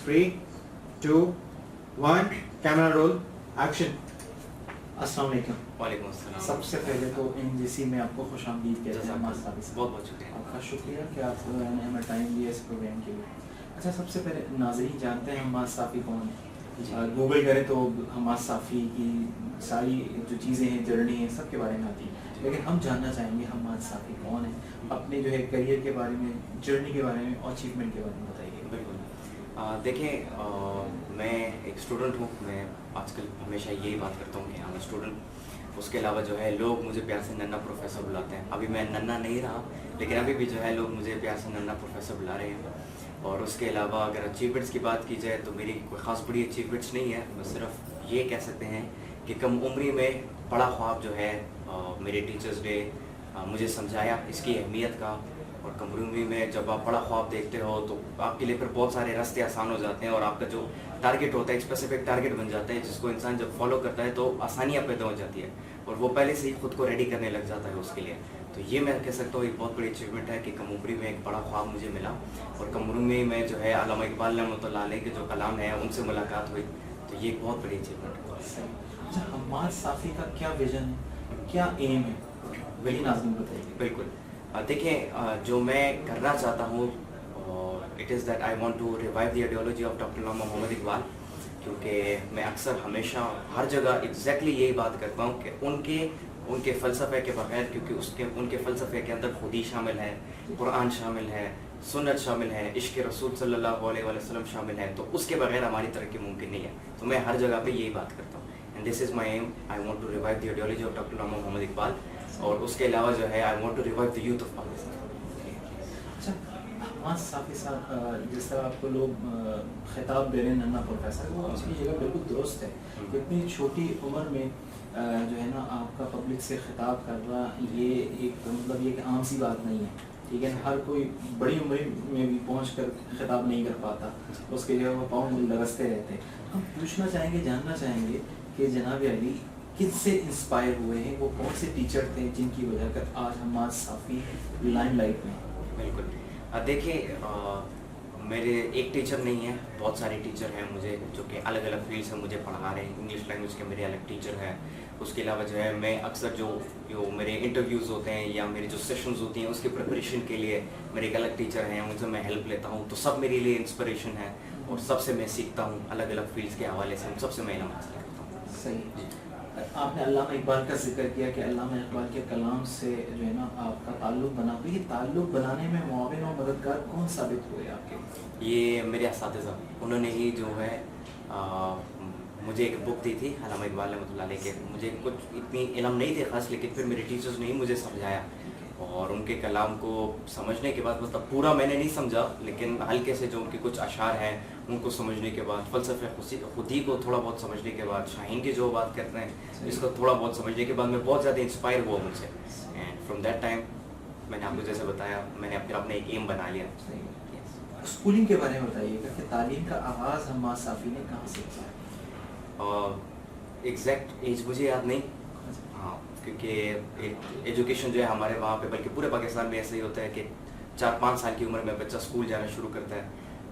3, 2, 1, camera role action. السلام علیکم. وعلیکم السلام. سب سے پہلے تو NGC میں آپ کو خوش آمدید کہتے ہیں. بہت بہت شکریہ. آپ کا شکریہ کہ آپ نے ہمیں ٹائم دیا اس پروگرام کے لیے. اچھا, سب سے پہلے ناظرین جانتے ہیں حماد صافی کون ہے؟ گوگل کریں تو حماد صافی کی ساری جو چیزیں ہیں, جرنی ہیں, سب کے بارے میں آتی ہیں, لیکن ہم جاننا چاہیں گے حماد صافی کون ہے, اپنے جو ہے کریئر کے بارے میں, جرنی کے بارے میں اور اچیومنٹ کے بارے میں بتائیے. بالکل. دیکھیں, میں ایک اسٹوڈنٹ ہوں. میں آج کل ہمیشہ یہی بات کرتا ہوں کہ ہم اسٹوڈنٹ. اس کے علاوہ جو ہے لوگ مجھے پیار سے ننا پروفیسر بلاتے ہیں. ابھی میں ننا نہیں رہا, لیکن ابھی بھی جو ہے لوگ مجھے پیار سے ننا پروفیسر بلا رہے ہیں. اور اس کے علاوہ اگر اچیومنٹس کی بات کی جائے تو میری کوئی خاص بڑی اچیومنٹس نہیں ہے. بس صرف یہ کہہ سکتے ہیں کہ کم عمری میں بڑا خواب جو ہے میرے ٹیچرز ڈے مجھے سمجھایا اس کی اہمیت کا. اور کم عمری میں جب آپ بڑا خواب دیکھتے ہو تو آپ کے لیے پھر بہت سارے راستے آسان ہو جاتے ہیں, اور آپ کا جو ٹارگیٹ ہوتا ہے ایک اسپیسیفک ٹارگیٹ بن جاتا ہے, جس کو انسان جب فالو کرتا ہے تو آسانیاں پیدا ہو جاتی ہے, اور وہ پہلے سے ہی خود کو ریڈی کرنے لگ جاتا ہے اس کے لیے. تو یہ میں کہہ سکتا ہوں ایک بہت بڑی اچیومنٹ ہے کہ کم عمری میں ایک بڑا خواب مجھے ملا, اور کم عمری میں جو ہے علامہ اقبال رحمۃ اللہ علیہ کے جو کلام ہے ان سے ملاقات ہوئی. تو یہ ایک بہت بڑی اچیومنٹ ہے. اچھا, حماد صافی کا کیا ویژن ہے, کیا ایم ہے, وہی ناظرین بتائیے. بالکل. دیکھیں, جو میں کرنا چاہتا ہوں it is that I want to revive the ideology of doctor Allama Muhammad Iqbal. کیونکہ میں اکثر ہمیشہ ہر جگہ ایگزیکٹلی یہی بات کرتا ہوں کہ ان کے فلسفے کے بغیر, کیونکہ ان کے فلسفے کے اندر خودی شامل ہے, قرآن شامل ہے, سنت شامل ہے, عشق رسول صلی اللہ علیہ وسلم شامل ہے, تو اس کے بغیر ہماری ترقی ممکن نہیں ہے. تو میں ہر جگہ پہ یہی بات کرتا ہوں, and this is my aim. I want to revive the ideology of doctor Allama Muhammad Iqbal, اور اس کے علاوہ جو ہے I want to revive the youth of Pakistan. اچھا, حماد صافی صاحب جس طرح آپ کو لوگ خطاب دے رہے ہیں ننا پروفیسر, وہ اس کی جگہ بالکل درست ہے. اتنی چھوٹی عمر میں جو ہے نا آپ کا پبلک سے خطاب کرنا, یہ ایک مطلب یہ کہ عام سی بات نہیں ہے. ٹھیک ہے, ہر کوئی بڑی عمر میں بھی پہنچ کر خطاب نہیں کر پاتا, اس کے جو وہ پاؤں لگستے رہتے ہیں. ہم پوچھنا چاہیں گے, جاننا چاہیں گے کہ جناب علی کس سے انسپائر ہوئے ہیں, وہ کون سے ٹیچر تھے جن کی وجہ کر آج حماد صافی لائم لائٹ میں. بالکل. دیکھیں, میرے ایک ٹیچر نہیں ہیں, بہت سارے ٹیچر ہیں مجھے جو کہ الگ الگ فیلڈ سے مجھے پڑھا رہے ہیں. انگلش لینگویج کے میرے الگ ٹیچر ہیں. اس کے علاوہ جو ہے میں اکثر جو میرے انٹرویوز ہوتے ہیں یا میری جو سیشنز ہوتی ہیں اس کی پریپریشن کے لیے میرے ایک الگ ٹیچر ہیں, ان سے میں ہیلپ لیتا ہوں. تو سب میرے لیے انسپریشن ہے, اور سب سے میں سیکھتا ہوں الگ الگ فیلڈس کے حوالے سے, سب سے میں علم حاصل کرتا ہوں. صحیح. آپ نے علامہ اقبال کا ذکر کیا کہ علامہ اقبال کے کلام سے جو ہے نا آپ کا تعلق بنا, تو یہ تعلق بنانے میں معاون اور مددگار کون ثابت ہوئے آپ کے؟ یہ میرے اساتذہ, انہوں نے ہی جو ہے مجھے ایک بک دی تھی علامہ اقبال رحمۃ اللہ علیہ کے. مجھے کچھ اتنی علم نہیں تھے خاص, لیکن پھر میرے ٹیچرز نے ہی مجھے سمجھایا, اور ان کے کلام کو سمجھنے کے بعد, مطلب پورا میں نے نہیں سمجھا, لیکن ہلکے سے جو ان کے کچھ اشعار ہیں ان کو سمجھنے کے بعد, فلسفہ خودی کو تھوڑا بہت سمجھنے کے بعد, شاہین کی جو بات کرتے ہیں اس کو تھوڑا بہت سمجھنے کے بعد میں بہت زیادہ انسپائر ہوا مجھ سے. اینڈ فرام دیٹ ٹائم میں نے آپ کو جیسے بتایا, میں نے پھر اپنا ایک ایم بنا لیا. اسکولنگ کے بارے میں بتائیے گا کہ تعلیم کا آغاز حماد صافی نے کہاں سے کیا؟ ایگزیکٹ ایج مجھے یاد نہیں, ہاں, کیونکہ ایجوکیشن جو ہے ہمارے وہاں پہ, بلکہ پورے پاکستان میں ایسا ہی ہوتا ہے کہ 4-5 سال کی عمر میں بچہ اسکول جانا شروع کرتا ہے.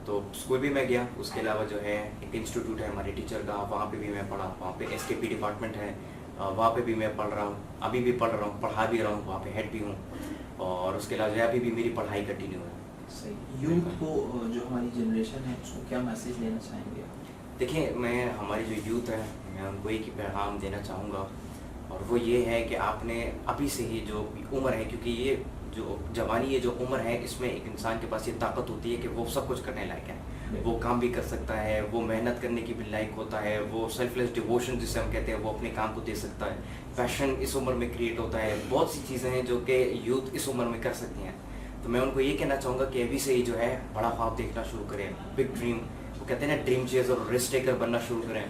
تو اسکول بھی میں گیا. اس کے علاوہ جو ہے ایک انسٹیٹیوٹ ہے ہمارے ٹیچر کا, وہاں پہ بھی میں پڑھا. وہاں پہ SKP ڈپارٹمنٹ ہے, وہاں پہ بھی میں پڑھ رہا ہوں, ابھی بھی پڑھ رہا ہوں, پڑھا بھی رہا ہوں, وہاں پہ ہیڈ بھی ہوں. اور اس کے علاوہ جو ہے ابھی بھی میری پڑھائی کنٹینیو ہے. صحیح. یوتھ کو, جو ہماری جنریشن ہے, اس کو کیا میسیج دینا چاہیں گے؟ دیکھیں, میں ہماری جو یوتھ ہے میں ان کو ایک ہی پیغام دینا چاہوں گا, اور وہ یہ ہے کہ آپ نے ابھی سے ہی جو عمر ہے, کیونکہ یہ جو جوانی, یہ جو عمر ہے, اس میں ایک انسان کے پاس یہ طاقت ہوتی ہے کہ وہ سب کچھ کرنے لائق ہے. وہ کام بھی کر سکتا ہے, وہ محنت کرنے کی بھی لائق ہوتا ہے, وہ سیلف لیس ڈیووشن جسے ہم کہتے ہیں وہ اپنے کام کو دے سکتا ہے. پیشن اس عمر میں کریٹ ہوتا ہے. بہت سی چیزیں ہیں جو کہ یوتھ اس عمر میں کر سکتی ہیں. تو میں ان کو یہ کہنا چاہوں گا کہ ابھی سے ہی جو ہے بڑا خواب دیکھنا شروع کریں, بگ ڈریم, وہ کہتے ہیں نا ڈریم چیزر اور رسک ٹیکر بننا شروع کریں.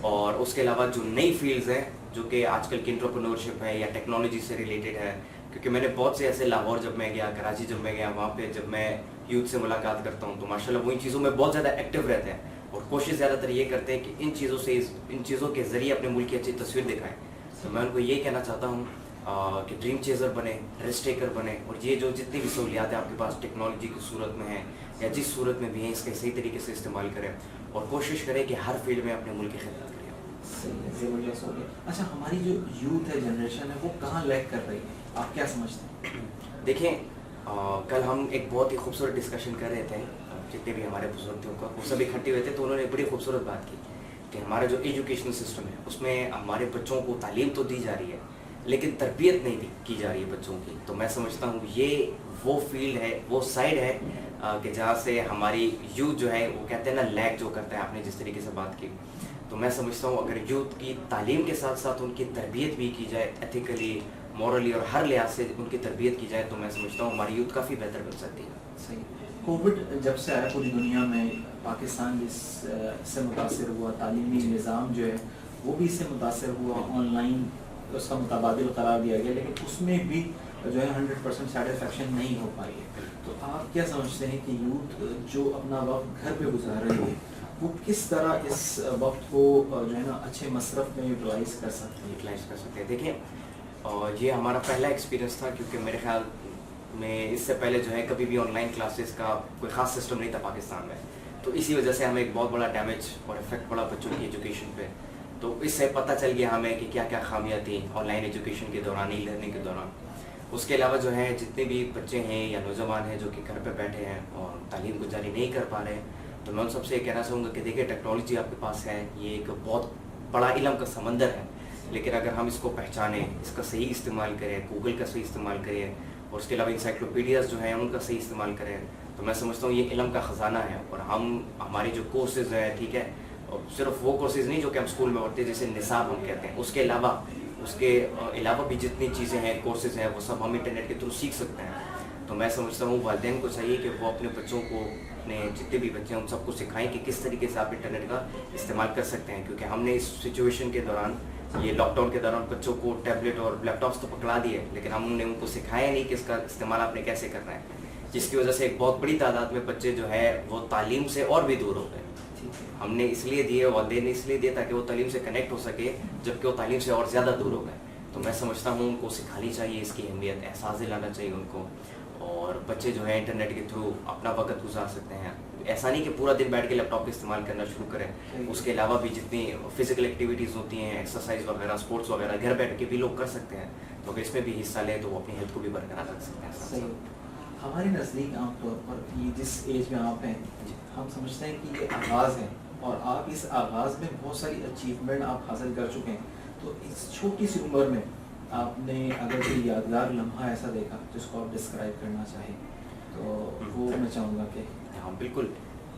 اور اس کے علاوہ جو نئی فیلڈز ہیں جو کہ آج کل کی انٹرپرینورشپ ہے یا ٹیکنالوجی سے ریلیٹڈ ہے, کیونکہ میں نے بہت سے ایسے, لاہور جب میں گیا, کراچی جب میں گیا, وہاں پہ جب میں یوتھ سے ملاقات کرتا ہوں تو ماشاءاللہ وہ ان چیزوں میں بہت زیادہ ایکٹیو رہتے ہیں, اور کوشش زیادہ تر یہ کرتے ہیں کہ ان چیزوں کے ذریعے اپنے ملک کی اچھی تصویر دکھائیں. تو میں ان کو یہ کہنا چاہتا ہوں کہ ڈریم چیزر بنے, رسک ٹیکر بنے, اور یہ جو جتنی بھی سہولیات ہیں آپ کے پاس ٹیکنالوجی کی صورت میں ہیں, या जिस सूरत में भी हैं इसका सही तरीके से इस्तेमाल करें और कोशिश करें कि हर फील्ड में अपने मुल्क की खिदमत करें. सही है, ज़बरदस्त हो गया. अच्छा, हमारी जो यूथ है, जनरेशन है, वो कहाँ लैग कर रही है, आप क्या समझते हैं? देखें, कल हम एक बहुत ही खूबसूरत डिस्कशन कर रहे थे, जितने भी हमारे बुजुर्ग थे वो सब इकट्ठे हुए थे, तो उन्होंने बड़ी खूबसूरत बात की कि हमारा जो एजुकेशनल सिस्टम है उसमें हमारे बच्चों को तालीम तो दी जा रही है लेकिन तरबियत नहीं की जा रही है बच्चों की. तो मैं समझता हूँ ये वो फील्ड है, वो साइड है कि जहाँ से हमारी यूथ जो है वो कहते हैं ना लैग जो करता है, आपने जिस तरीके से बात की. तो मैं समझता हूँ अगर यूथ की तालीम के साथ साथ उनकी तरबियत भी की जाए, एथिकली, मॉरली और हर लिहाज से उनकी तरबियत की जाए, तो मैं समझता हूँ हमारी यूथ काफ़ी बेहतर बन सकती है. सही. कोविड जब से आया पूरी दुनिया में, पाकिस्तान भी इससे मुतासर हुआ, तालीमी निज़ाम जो है वो भी इससे मुतासर हुआ, ऑनलाइन उसका मुतबादिल करार दिया गया, लेकिन उसमें भी जो है 100% सेटिस्फेक्शन नहीं हो पाई है. तो आप क्या समझते हैं कि यूथ जो अपना वक्त घर पे गुजार रही है वो किस तरह इस वक्त को जो है ना अच्छे मसरफ में यूटिलाइज कर सकते हैं? यूटिलाइज कर सकते हैं. देखिए, और ये हमारा पहला एक्सपीरियंस था क्योंकि मेरे ख्याल में इससे पहले जो है कभी भी ऑनलाइन क्लासेस का कोई ख़ास सिस्टम नहीं था पाकिस्तान में. तो इसी वजह से हमें एक बहुत बड़ा डैमेज और इफेक्ट पड़ा बच्चों की एजुकेशन पे. तो इससे पता चल गया हमें कि क्या क्या खामियां थी ऑनलाइन एजुकेशन के दौरान, ई लर्निंग के दौरान. उसके अलावा जो है जितने भी बच्चे हैं या नौजवान हैं जो कि घर पे बैठे हैं और तालीम को जारी नहीं कर पा रहे हैं, तो मैं उन सबसे ये कहना चाहूँगा कि देखिए टेक्नोलॉजी आपके पास है, ये एक बहुत बड़ा इल्म का समंदर है, लेकिन अगर हम इसको पहचानें, इसका सही इस्तेमाल करें, गूगल का सही इस्तेमाल करें और उसके अलावा इंसाइक्लोपीडियाज़ जो हैं उनका सही इस्तेमाल करें, तो मैं समझता हूँ ये इल्म का ख़जाना है. और हमारे जो कोर्सेज़ हैं, ठीक है, और सिर्फ वो कोर्सेज़ नहीं जो कि हम स्कूल में पढ़ते हैं जैसे निसाब हम कहते हैं, उसके अलावा भी जितनी चीज़ें हैं, कोर्सेज़ हैं, वो सब हम इंटरनेट के थ्रू सीख सकते हैं. तो मैं समझता हूँ वालिदैन को चाहिए कि वो अपने बच्चों को, अपने जितने भी बच्चे हैं उन सबको सिखाएं कि किस तरीके से आप इंटरनेट का इस्तेमाल कर सकते हैं. क्योंकि हमने इस सिचुएशन के दौरान, ये लॉकडाउन के दौरान बच्चों को टैबलेट और लैपटॉप्स तो पकड़ा दिए, लेकिन हमने उनको सिखाया नहीं कि इसका इस्तेमाल आपने कैसे करना है, जिसकी वजह से एक बहुत बड़ी तादाद में बच्चे जो है वो तालीम से और भी दूर हो गए. हमने इसलिए दिए, वालिदैन ने इसलिए दिया ताकि वो तालीम से कनेक्ट हो सके, जबकि वो तालीम से और ज़्यादा दूर हो गए. तो मैं समझता हूँ उनको सिखानी चाहिए इसकी अहमियत, एहसास दिलाना चाहिए उनको, और बच्चे जो है इंटरनेट के थ्रू अपना वक्त गुजार सकते हैं. ऐसा नहीं कि पूरा दिन बैठ के लैपटॉप का इस्तेमाल करना शुरू करें, उसके अलावा भी जितनी फिजिकल एक्टिविटीज़ होती हैं, एक्सरसाइज वगैरह, स्पोर्ट्स वगैरह, घर बैठ के भी लोग कर सकते हैं. तो अगर इसमें भी हिस्सा लें तो वो अपनी हेल्थ को भी बरकरार रख सकते हैं. सही. हमारे नज़दीक आमतौर पर ये जिस एज में आप हैं, हम समझते हैं कि ये आगाज़ है और आप इस आगाज़ में बहुत सारी अचीवमेंट आप हासिल कर चुके हैं. तो इस छोटी सी उम्र में आपने अगर कोई यादगार लम्हा ऐसा देखा जिसको आप डिस्क्राइब करना चाहें, तो वो मैं चाहूँगा कि. हाँ बिल्कुल.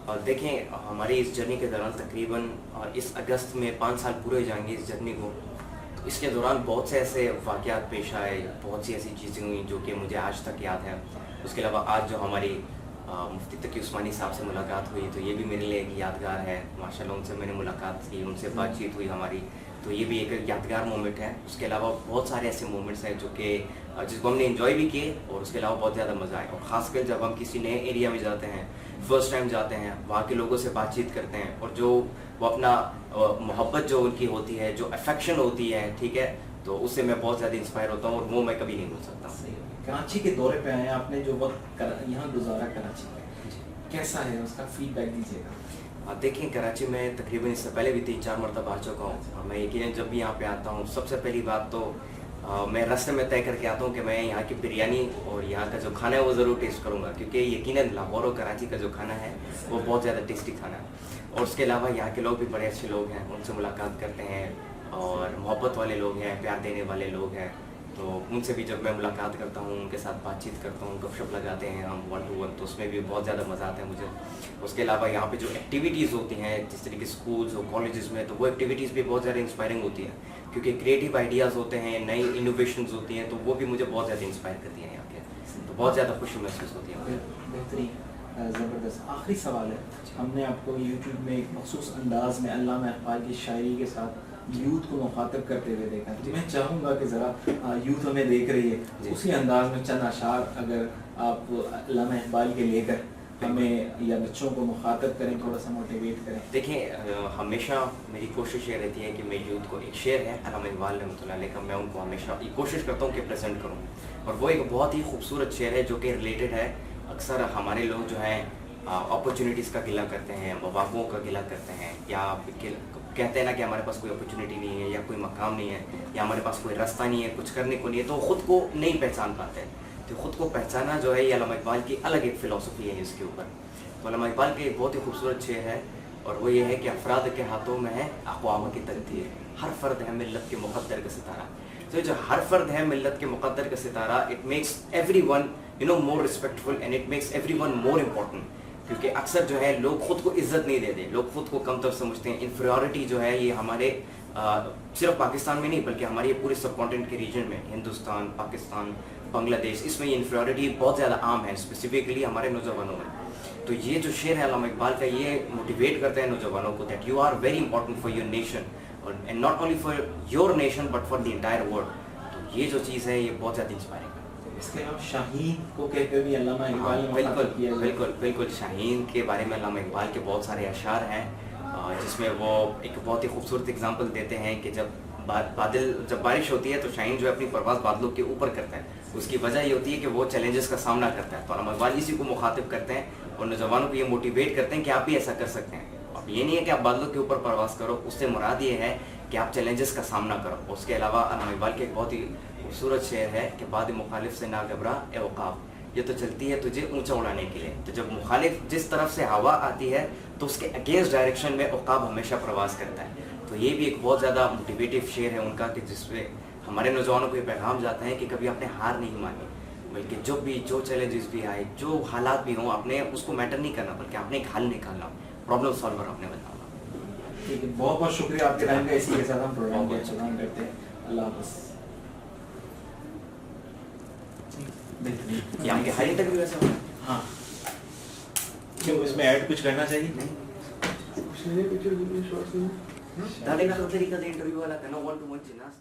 और देखें, हमारी इस जर्नी के दौरान तकरीबन इस अगस्त में 5 साल पूरे हो जाएंगे इस जर्नी को. तो इसके दौरान बहुत से ऐसे वाक़यात पेश आए, बहुत सी ऐसी चीज़ें हुई जो कि मुझे आज तक याद है. उसके अलावा आज जो हमारी मुफ्ती तकी उस्मानी साहब से मुलाकात हुई, तो ये भी मेरे लिए एक यादगार है. माशाल्लाह उनसे मैंने मुलाकात की, उनसे बातचीत हुई हमारी, तो ये भी एक यादगार मोमेंट है. उसके अलावा बहुत सारे ऐसे मोमेंट्स हैं जो कि जिसको हमने एंजॉय भी किए और उसके अलावा बहुत ज़्यादा मज़ा आया. और ख़ासकर जब हम किसी नए एरिया में जाते हैं, फर्स्ट टाइम जाते हैं, वहाँ के लोगों से बातचीत करते हैं और जो वो अपना मोहब्बत जो उनकी होती है, जो अफेक्शन होती है, ठीक है, तो उससे मैं बहुत ज़्यादा इंस्पायर होता हूँ और वो मैं कभी नहीं भूल सकता. कराची के दौरे पे आए, आपने जो वक्त यहाँ गुजारा कराची में, कैसा है उसका फीडबैक दीजिएगा. देखिए, कराची में तकरीबन इससे पहले भी 3-4 मरतबा आ चुका हूँ और मैं यकीनन जब भी यहाँ पे आता हूँ, सबसे पहली बात तो मैं रास्ते में तय करके आता हूँ कि मैं यहाँ की बिरयानी और यहाँ का जो खाना है वो ज़रूर टेस्ट करूँगा, क्योंकि यकीनन लाहौर और कराची का जो खाना है वो बहुत ज़्यादा टेस्टी खाना है. और उसके अलावा यहाँ के लोग भी बड़े अच्छे लोग हैं, उनसे मुलाकात करते हैं और मोहब्बत वाले लोग हैं, प्यार देने वाले लोग हैं. तो उनसे भी जब मैं मुलाकात करता हूँ, उनके साथ बातचीत करता हूँ, गपशप लगाते हैं हम 1 to 1, तो उसमें भी बहुत ज़्यादा मज़ा आता है मुझे. उसके अलावा यहाँ पे जो एक्टिविटीज़ होती हैं, जिस तरीके स्कूल्स और कॉलेजेस में, तो वो एक्टिविटीज़ भी बहुत ज़्यादा इंस्पायरिंग होती हैं, क्योंकि क्रिएटिव आइडियाज़ होते हैं, नई इनोवेशंस होती हैं, तो वो भी मुझे बहुत ज़्यादा इंस्पायर करती हैं यहाँ के. तो बहुत ज़्यादा खुशी महसूस होती है. बेहतरीन, ज़बरदस्त. आखिरी सवाल है, हमने आपको यूट्यूब में एक मखसूस अंदाज में अल्लामा इकबाल की शायरी के साथ यूथ को मुखातब करते हुए देखा. तो मैं चाहूँगा कि ज़रा यूथ हमें देख रही है, उसी अंदाज में चंद अशार अगर आप अल्लामा इकबाल के लेकर हमें या बच्चों को मुखातब करें, थोड़ा सा मोटिवेट करें. देखिए, हमेशा मेरी कोशिश ये रहती है कि मैं यूथ को, एक शेर है अल्लामा इकबाल रहमतुल्लाह अलैह का, मैं उनको हमेशा ये कोशिश करता हूँ कि प्रेजेंट करूँ. और वो एक बहुत ही खूबसूरत शेर है जो कि रिलेटेड है. अक्सर हमारे लोग जो हैं अपॉर्चुनिटीज़ का गिला करते हैं, मौक़ों का गिला करते हैं, या कहते हैं ना कि हमारे पास कोई अपॉर्चुनिटी नहीं है या कोई मकाम नहीं है या हमारे पास कोई रास्ता नहीं है, कुछ करने को नहीं है, तो ख़ुद को नहीं पहचान पाते हैं। तो ख़ुद को पहचाना जो है ये अल्लामा इकबाल की अलग एक फ़िलासफ़ी है इसके ऊपर। तो अल्लामा इकबाल के एक बहुत ही खूबसूरत शेर है और वो ये है कि अफराद के हाथों में है अक़वाम की तकदीर, हर फ़र्द है मिल्लत के मुक़द्दर का सितारा। तो जो हर फ़र्द है मिल्लत के मुक़द्दर का सितारा, it makes everyone more respectful and it makes everyone more important. क्योंकि अक्सर जो है लोग ख़ुद को इज़्ज़त नहीं देते, लोग ख़ुद को कमतर समझते हैं। इन्फीरियॉरिटी जो है ये हमारे सिर्फ पाकिस्तान में नहीं बल्कि हमारे पूरे सब कॉन्टिनेंट के रीजन में, हिंदुस्तान, पाकिस्तान, बांग्लादेश, इसमें ये इन्फीरियॉरिटी बहुत ज़्यादा आम है, स्पेसिफिकली हमारे नौजवानों में। तो ये जो शेर है अल्लामा इकबाल का, ये मोटिवेट करता है नौजवानों को that you are very important for your nation और and not only for your nation but for the entire world. तो ये जो चीज़ है ये बहुत ज़्यादा इंस्पायरिंग है। इसके अलावा शाहीन को कहकर भी अल्लामा इकबाल ने बिल्कुल किया है। बिल्कुल बिल्कुल शाहीन के बारे में अल्लामा इकबाल के बहुत सारे अशार हैं जिसमें वो एक बहुत ही खूबसूरत एग्जांपल देते हैं कि जब बारिश होती है तो शाहीन जो है अपनी परवाज़ बादलों के ऊपर करता है। उसकी वजह ये होती है कि वो चैलेंजेस का सामना करता है। तो अल्लामा इकबाल इसी को मुखातिब करते हैं और नौजवानों को ये मोटिवेट करते हैं कि आप भी ऐसा कर सकते हैं। अब ये नहीं है कि आप बादलों के ऊपर परवाज़ करो, उससे मुराद ये है कि आप चैलेंजेस का सामना करो। उसके अलावा अल्लामा इकबाल के एक बहुत ही खूबसूरत शेर है कि बाद मुखालिफ से ना घबरा ए औकाब, ये तो चलती है तुझे ऊंचा उड़ाने के लिए। तो जब मुखालिफ जिस तरफ से हवा आती है तो उसके अगेंस्ट डायरेक्शन में औकाब हमेशा प्रवास करता है। तो ये भी एक बहुत ज़्यादा मोटिवेटिव शेर है उनका कि जिसमें हमारे नौजवानों को ये पैगाम जाता है कि कभी आपने हार नहीं मानी, बल्कि जो चैलेंजेस भी आए, जो हालात भी हों, आपने उसको मैटर नहीं करना बल्कि आपने एक हल निकालना, प्रॉब्लम सॉल्वर आपने बनना। ठीक है, बहुत बहुत शुक्रिया आपके टाइम का। इसी के साथ हम प्रोग्राम को खत्म करते हैं। अल्लाह हाफ़िज़। ये आपके हर इंटरव्यू ऐसा होगा? हाँ, क्यों इसमें ऐड कुछ करना चाहिए? कुछ नहीं, पिक्चर शॉर्ट्स में दादी का तरीका इंटरव्यू वाला था ना, 1 to 1 जिनास